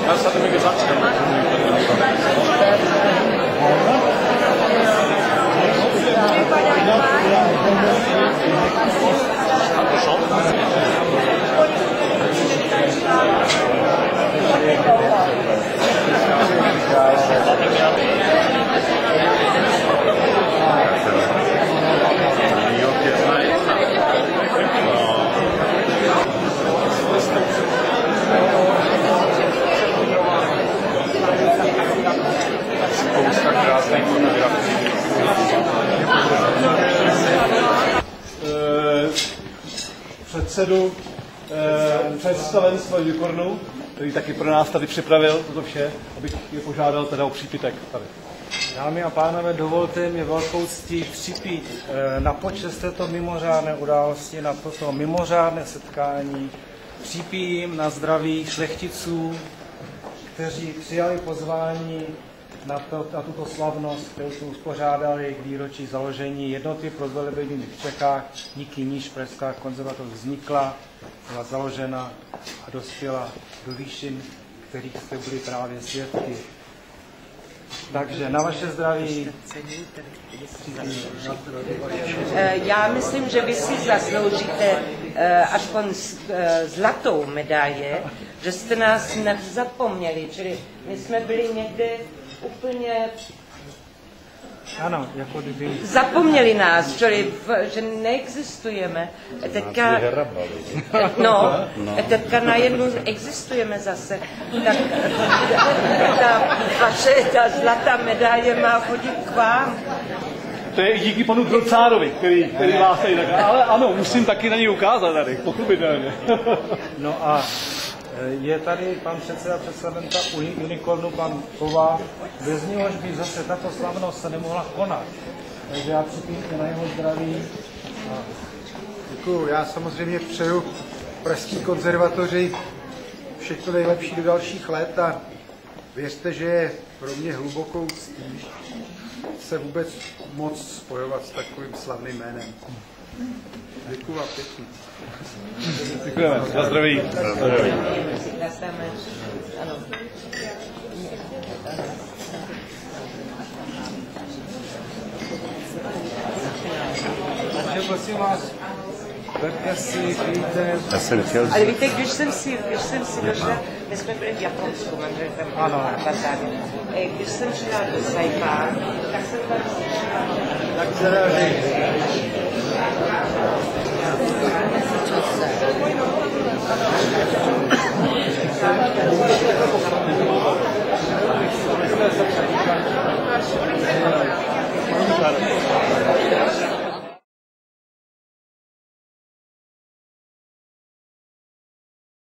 Das hat er mir gesagt. Předsedu představenstva Unicornu, který taky pro nás tady připravil toto vše, abych je požádal teda o přípitek tady. Dámy a pánové, dovolte mi velkou ctí připít na počest této mimořádné události, na toto mimořádné setkání. Připijím na zdraví šlechticů, kteří přijali pozvání na tuto slavnost, kterou jsme uspořádali k výročí založení jednoty pro zvelebení v Čechách, díky níž pražská konzervatoř vznikla, byla založena a dospěla do výšin, kterých jste byli právě svědky. Takže na vaše zdraví. Já myslím, že vy si zasloužíte aspoň zlatou medaile, že jste nás nezapomněli, čili my jsme byli někde úplně... Ano, jako kdyby... Zapomněli nás, čili že neexistujeme. Teďka, teďka najednou existujeme zase. Tak ta zlatá medaile má chodit k vám. To je i díky panu Drocárovi, který vás tady tak... Ale ano, musím taky na něj ukázat tady, pochopitelně. No a je tady pan předseda představenta Unicornu, pan Kova, bez něhož by zase tato slavnost se nemohla konat. Takže já připím na jeho zdraví. Děkuju. Já samozřejmě přeju pražský konzervatoři všechno nejlepší do dalších let a věřte, že je pro mě hlubokou ctí se vůbec moc spojovat s takovým slavným jménem. Děkuju vám pěkně. Děkujeme. Na zdraví. Takže prosím vás, berte si, víte... Ale víte, když jsem si došla, my jsme byli v Japonsku, manžel tam byl na ambasádě. Když jsem šla do Saipan, tak jsem tam slyšela... Tak se